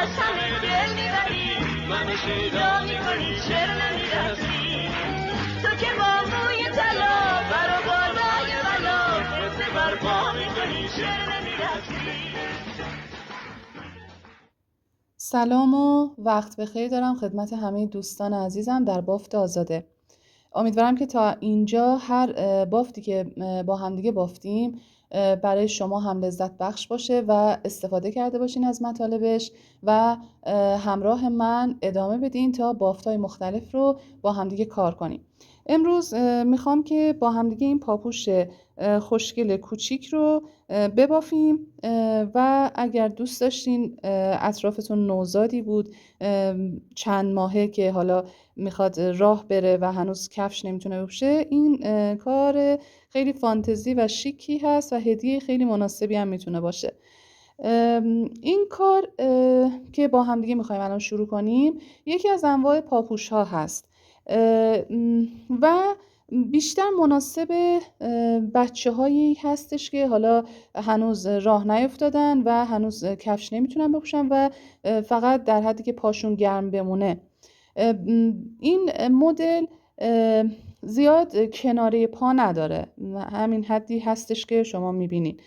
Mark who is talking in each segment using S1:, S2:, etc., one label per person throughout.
S1: از همه دل میبری منو شیدا میکنی چرا نمیرسی تو که با موی طلا برا بالای بلا فتنه برپا میکنی چرا نمیرسی.
S2: سلام و وقت بخیر دارم خدمت همه دوستان عزیزم در بافت آزاده. امیدوارم که تا اینجا هر بافتی که با همدیگه بافتیم برای شما هم لذت بخش باشه و استفاده کرده باشین از مطالبش و همراه من ادامه بدین تا بافت‌های مختلف رو با همدیگه کار کنیم. امروز میخوام که با همدیگه این پاپوش خوشگل کوچیک رو ببافیم و اگر دوست داشتین اطرافتون نوزادی بود چند ماهه که حالا میخواد راه بره و هنوز کفش نمیتونه بپوشه، این کار خیلی فانتزی و شیکی هست و هدیه خیلی مناسبی هم میتونه باشه. این کار که با هم دیگه میخوایم الان شروع کنیم یکی از انواع پاپوش ها هست و بیشتر مناسب بچه هایی هستش که حالا هنوز راه نیفتادن و هنوز کفش نمیتونن بپوشن و فقط در حدی که پاشون گرم بمونه. این مدل زیاد کناره پا نداره، همین حدی هستش که شما میبینید،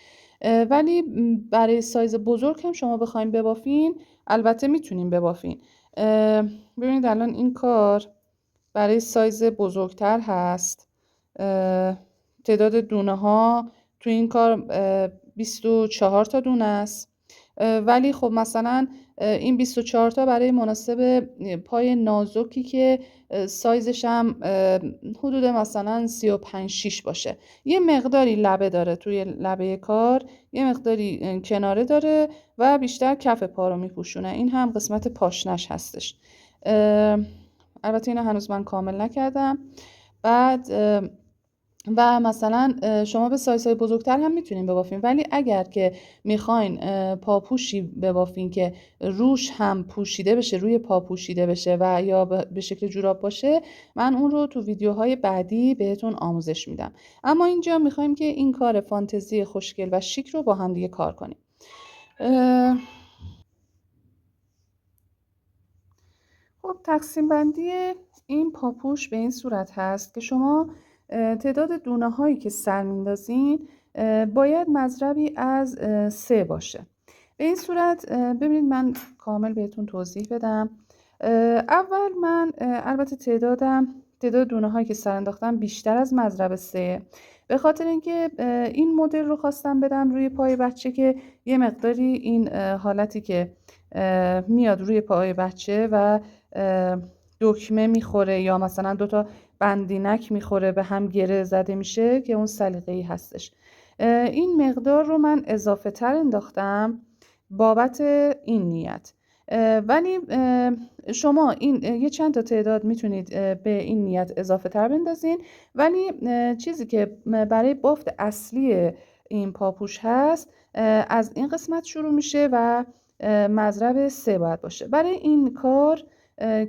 S2: ولی برای سایز بزرگ هم شما بخوایم ببافین البته میتونین ببافین. ببینید الان این کار برای سایز بزرگتر هست. تعداد دونه ها تو این کار 24 تا دونه است، ولی خب مثلا این 24 تا برای مناسب پای نازکی که سایزش هم حدود مثلا 35-6 باشه. یه مقداری لبه داره توی لبه کار، یه مقداری کناره داره و بیشتر کف پا رو میپوشونه. این هم قسمت پاشنش هستش. البته اینو هنوز من کامل نکردم. بعد و مثلا شما به سایزهای بزرگتر هم میتونین ببافین، ولی اگر که میخواین پاپوشی ببافین که روش هم پوشیده بشه، روی پا پوشیده بشه و یا به شکل جوراب باشه، من اون رو تو ویدیوهای بعدی بهتون آموزش میدم. اما اینجا میخوایم که این کار فانتزی خوشگل و شیک رو با هم دیگه کار کنیم. خب تقسیم بندی این پاپوش به این صورت هست که شما تعداد دونه هایی که سر میندازین باید مضربی از 3 باشه. به این صورت ببینید من کامل بهتون توضیح بدم. اول من البته تعداد دونه هایی که سر انداختم بیشتر از مضرب 3، به خاطر اینکه این مدل رو خواستم بدم روی پای بچه که یه مقداری این حالتی که میاد روی پای بچه و دکمه میخوره یا مثلا 2 تا بندینک میخوره به هم گره زده میشه که اون سلیقه‌ای هستش. این مقدار رو من اضافه تر انداختم بابت این نیت، ولی شما این یه چند تا تعداد میتونید به این نیت اضافه تر بندازین، ولی چیزی که برای بافت اصلی این پاپوش هست از این قسمت شروع میشه و مضرب 3 باید باشه. برای این کار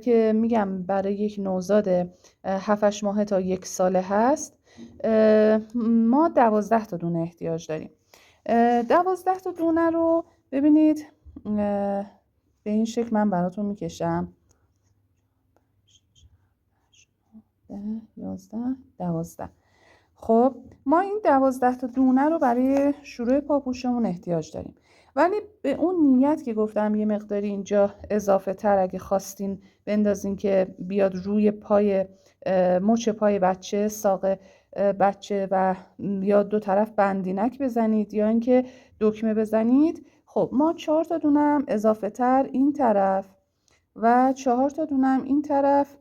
S2: که میگم برای یک نوزاد 7-8 ماهه تا 1 ساله هست، ما 12 تا دونه احتیاج داریم. 12 تا دونه رو ببینید به این شکل من براتون میکشم. 11 12. خب ما این 12 تا دونه رو برای شروع پاپوشمون احتیاج داریم، ولی به اون نیت که گفتم یه مقداری اینجا اضافه تر اگه خواستین بندازین که بیاد روی پای مچ پای بچه، ساق بچه و یا 2 طرف بندینک بزنید یا اینکه دکمه بزنید. خب ما 4 تا دونه هم اضافه تر این طرف و 4 تا دونه هم این طرف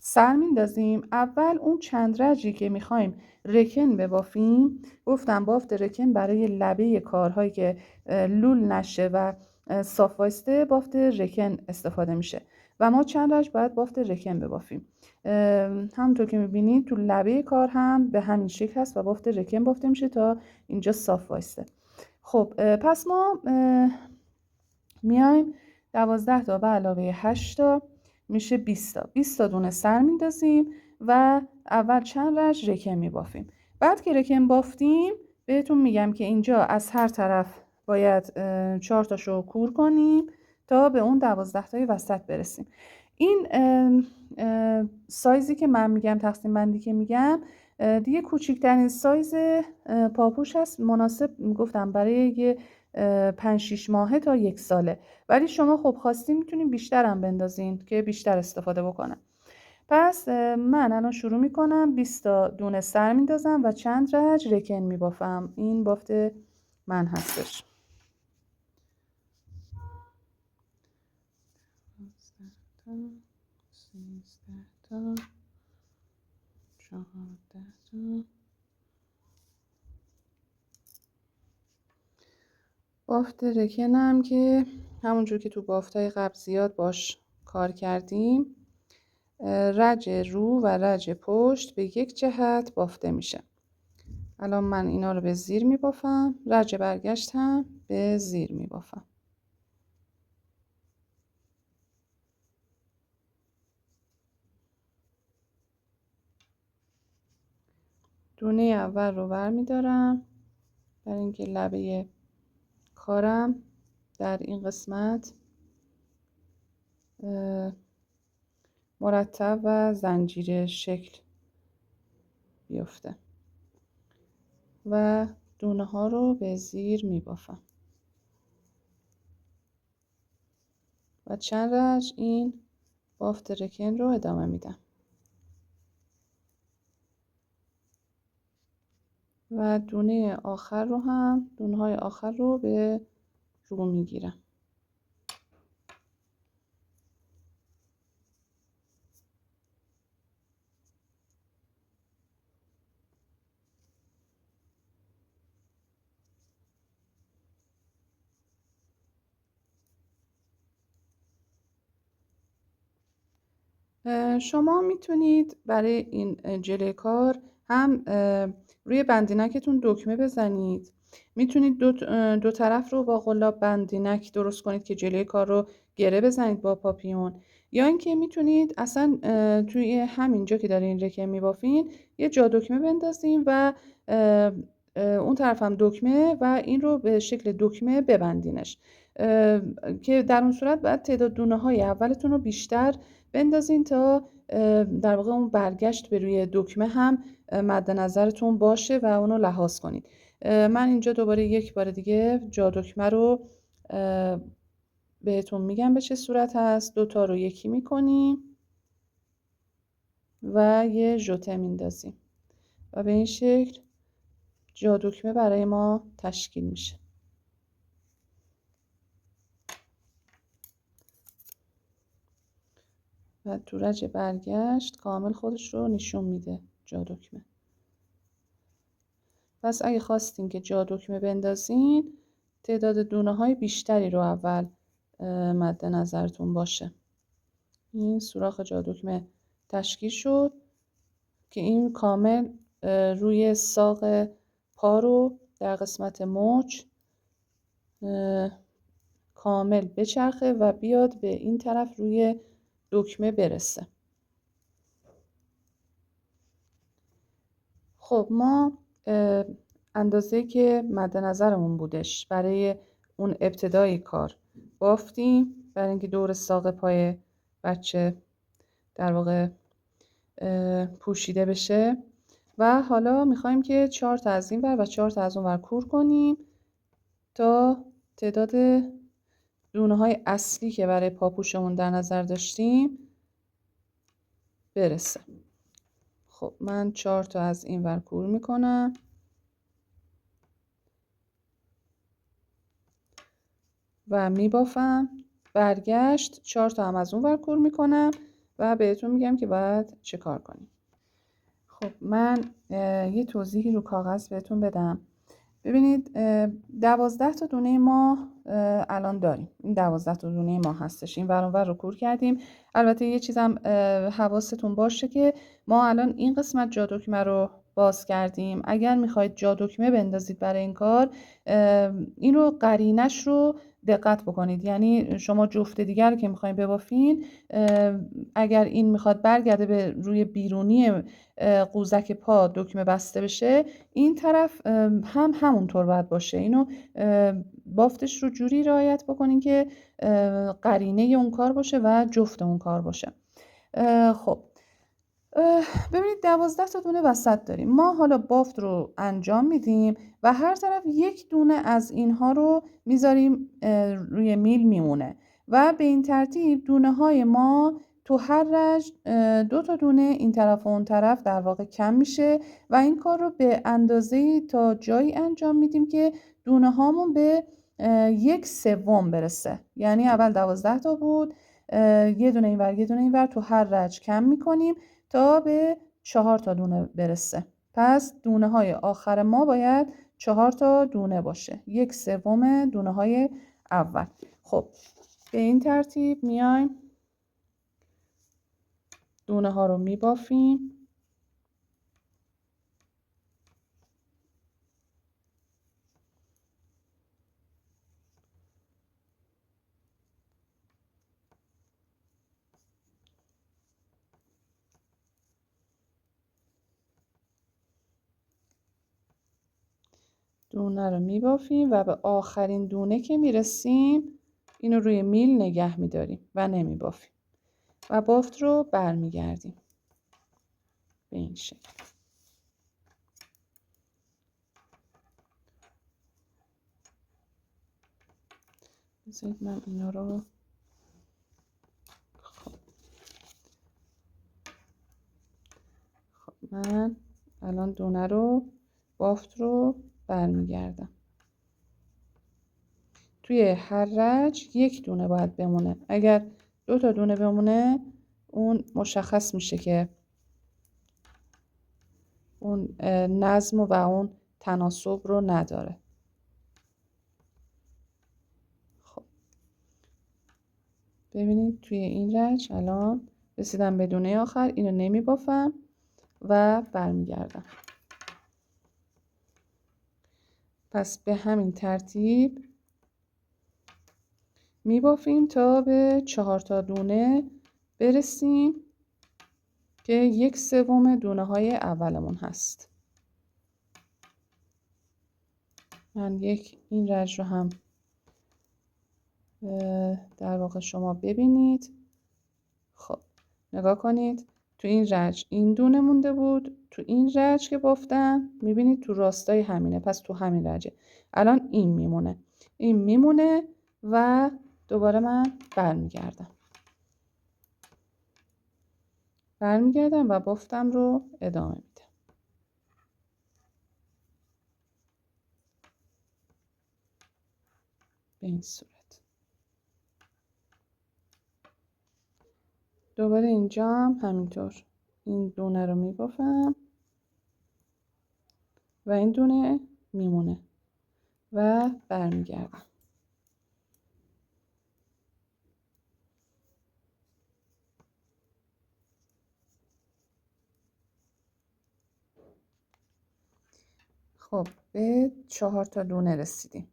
S2: سر میندازیم. اول اون چند رجی که میخوایم رکن ببافیم، گفتم بافت رکن برای لبه کارهایی که لول نشه و صاف وایسته بافت رکن استفاده میشه و ما چند رج باید بافت رکن ببافیم. همونطور که میبینید تو لبه کار هم به همین شکل هست و بافت رکن بافته میشه تا اینجا صاف وایسته. خب پس ما میایم 12 تا به علاوه 8 تا میشه 20 تا 20 تا دونه سر میندازیم و اول چند رج رکن میبافیم. بعد که رکن بافتیم بهتون میگم که اینجا از هر طرف باید 4 تاشو کور کنیم تا به اون 12 تای وسط برسیم. این سایزی که من میگم، تقسیم بندی که میگم، دیگه کوچکترین سایز پاپوش هست، مناسب گفتم برای یه 5-6 ماهه تا 1 ساله. ولی شما خب خواستین میتونین بیشتر هم بندازین که بیشتر استفاده بکنم. پس من الان شروع میکنم. 20 تا دونه سر میندازم و چند رج رکن میبافم. این بافت من هستش. 13 تا 14 تا. بافت رکنم که همونجور که تو بافتای قبل زیاد باش کار کردیم، رج رو و رج پشت به یک جهت بافته میشه. الان من اینا رو به زیر میبافم، رج برگشت هم به زیر میبافم. دونه اول رو برمیدارم برای اینکه لبه کارم در این قسمت مرتب و زنجیره شکل بیفته و دونه ها رو به زیر میبافم و چند رج این بافت رکن رو ادامه میدم و دونه های آخر رو به رو میگیرم. شما میتونید برای این جلوی کار هم روی بندینکتون دکمه بزنید. میتونید دو طرف رو با قلاب بندینک درست کنید که جلوی کار رو گره بزنید با پاپیون، یا اینکه میتونید اصلا توی همینجا که دارین رکن میبافین یه جا دکمه بندازین و اون طرف هم دکمه و این رو به شکل دکمه ببندینش، که در اون صورت باید تعداد دونه های اولتون رو بیشتر بندازین تا در واقع اون برگشت به روی دکمه هم مد نظرتون باشه و اونو لحاظ کنید. من اینجا دوباره یک بار دیگه جا دکمه رو بهتون میگم به چه صورت هست. 2 تا رو یکی میکنیم و یه ژوته میندازیم و به این شکل جا دکمه برای ما تشکیل میشه و تو رج برگشت کامل خودش رو نشون میده جا دکمه. پس اگه خواستین که جا دکمه بندازین تعداد دونه های بیشتری رو اول مد نظرتون باشه. این سوراخ جا دکمه تشکیل شد که این کامل روی ساق پا رو در قسمت مچ کامل بچرخه و بیاد به این طرف روی دکمه برسه. خب ما اندازه‌ای که مد نظرمون بودش برای اون ابتدای کار بافتیم برای اینکه دور ساق پای بچه در واقع پوشیده بشه و حالا میخوایم که 4 تا از این ور و 4 تا از اون ور کور کنیم تا تعداد دونه های اصلی که برای پاپوشمون در نظر داشتیم برسه. خب من 4 تا از این ور کور میکنم و میبافم، برگشت 4 تا هم از اون ور کور میکنم و بهتون میگم که باید چه کار کنیم. خب من یه توضیحی رو کاغذ بهتون بدم. ببینید 12 تا دونه ما الان داریم. این 12 تا دونه ما هستش. این ور اون ور رو کور کردیم. البته یه چیزم حواستون باشه که ما الان این قسمت جا دکمه رو باز کردیم. اگر میخواید جا دکمه بندازید برای این کار، این رو قرینش رو دقت بکنید. یعنی شما جفت دیگر که میخواین ببافین، اگر این میخواد برگرده به روی بیرونی قوزک پا دکمه بسته بشه، این طرف هم همونطور باید باشه. اینو بافتش رو جوری رعایت بکنین که قرینه اون کار باشه و جفت اون کار باشه. خب ببینید 12 تا دونه وسط داریم. ما حالا بافت رو انجام میدیم و هر طرف یک دونه از اینها رو میذاریم روی میل میمونه و به این ترتیب دونه های ما تو هر رج 2 تا دونه این طرف و اون طرف در واقع کم میشه و این کار رو به اندازه تا جایی انجام میدیم که دونه هامون به 1/3 برسه. یعنی اول 12 تا بود، یه دونه اینور یه دونه اینور تو هر رج کم میکنیم تا به 4 تا دونه برسه. پس دونه های آخر ما باید 4 تا دونه باشه، 1/3 دونه های اول. خب به این ترتیب میایم دونه ها رو میبافیم. دونه رو میبافیم و به آخرین دونه که میرسیم اینو روی میل نگه میداریم و نمیبافیم و بافت رو برمیگردیم به این شکل. بذارید من اینا رو من الان دونه رو بافت رو برمیگردم. توی هر رج یک دونه باید بمونه. اگر 2 تا دونه بمونه اون مشخص میشه که اون نظم و اون تناسب رو نداره. خب ببینید توی این رج الان رسیدم به دونه آخر، اینو نمی بافم و برمیگردم. پس به همین ترتیب می بافیم تا به 4 تا دونه برسیم که 1/3 دونه های اولمون هست. من این رج رو هم در واقع شما ببینید. خب نگاه کنید، تو این رج این دونه مونده بود، تو این رج که بافتم میبینید تو راستای همینه، پس تو همین رجه. الان این میمونه و دوباره من برمیگردم و بافتم رو ادامه میدم به این صورت. دوباره اینجا هم همینطور این دونه رو میبافم و این دونه میمونه و برمیگردم. خب به 4 تا دونه رسیدیم.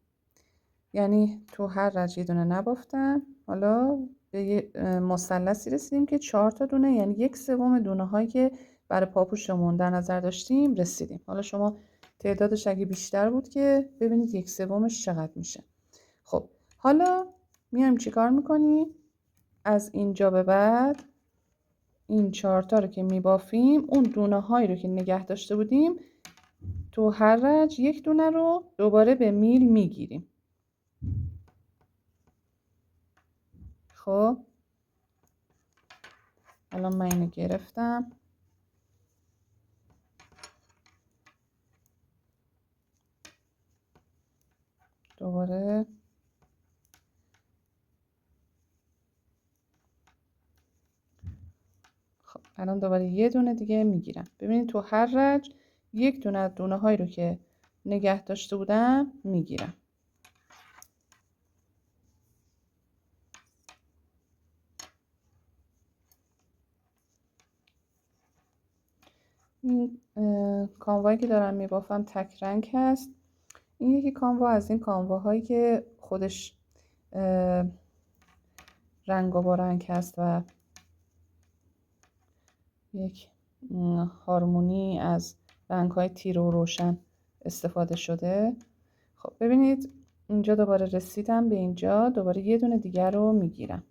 S2: یعنی تو هر رج یه دونه نبافتم. حالا به یه مثلثی رسیدیم که 4 تا دونه، یعنی 1/3 دونه هایی که برای پاپوشمون در نظر داشتیم رسیدیم. حالا شما تعدادش اگه بیشتر بود که ببینید 1/3 چقدر میشه. خب حالا میایم چیکار میکنیم؟ از اینجا به بعد این 4 تا رو که میبافیم، اون دونه هایی رو که نگه داشته بودیم تو هر رج یک دونه رو دوباره به میل میگیریم. خب الان من اینو گرفتم. دوباره خب الان دوباره یه دونه دیگه میگیرم. ببینید تو هر رج یک دونه از دونه هایی رو که نگه داشته بودم میگیرم. این کانوایی که دارم میبافم تک رنگ هست. این یکی کانوا از این کانواهایی که خودش رنگ با رنگ هست و یک هارمونی از رنگ‌های تیره و روشن استفاده شده. خب ببینید اینجا دوباره رسیدم به اینجا، دوباره یه دونه دیگر رو میگیرم.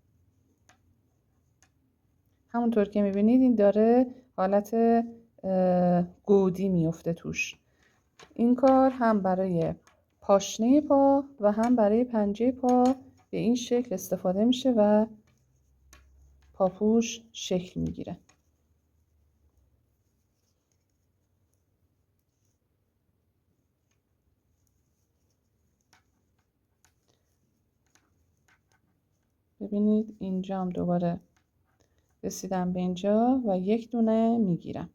S2: همونطور که میبینید این داره حالت گودی میفته توش. این کار هم برای پاشنه پا و هم برای پنجه پا به این شکل استفاده میشه و پاپوش شکل میگیره. ببینید اینجا هم دوباره رسیدم به اینجا و یک دونه میگیرم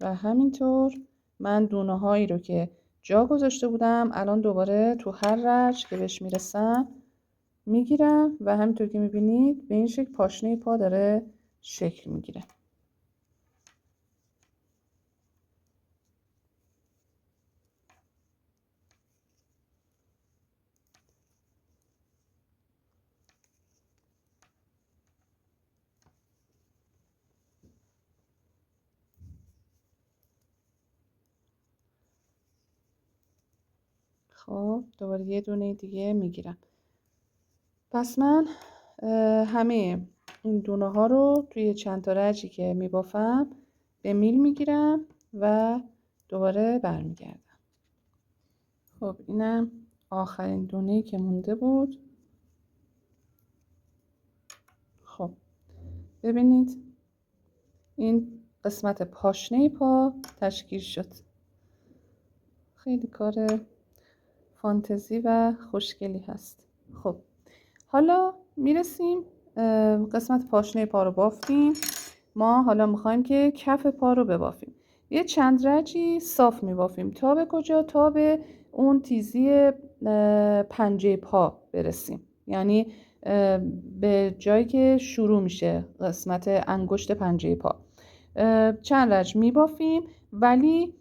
S2: و همینطور من دونه هایی رو که جا گذاشته بودم الان دوباره تو هر رج که بهش میرسم میگیرم و همینطور که میبینید به این شکل پاشنه پا داره شکل میگیره. خب دوباره یه دونه دیگه میگیرم. پس من همه این دونه ها رو توی چند تا رجی که میبافم به میل میگیرم و دوباره برمیگردم. خب اینم آخرین دونه‌ای که مونده بود. خب ببینید این قسمت پاشنه پا تشکیل شد. خیلی کار فانتزی و خوشگلی هست. خب حالا میرسیم قسمت پاشنه پا رو بافتیم. ما حالا میخوایم که کف پا رو ببافیم. یه چند رجی صاف میبافیم تا به کجا؟ تا به اون تیزی پنجه پا برسیم، یعنی به جایی که شروع میشه قسمت انگشت پنجه پا. چند رج میبافیم ولی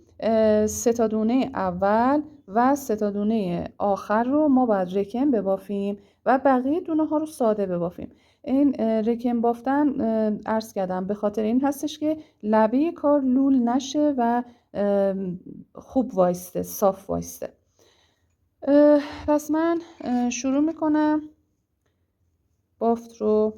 S2: 3 تا دونه اول و 3 تا دونه آخر رو ما باید رکن ببافیم و بقیه دونه ها رو ساده ببافیم. این رکن بافتن عرض کردم به خاطر این هستش که لبه کار لول نشه و خوب وایسته، صاف وایسته. پس من شروع میکنم بافت رو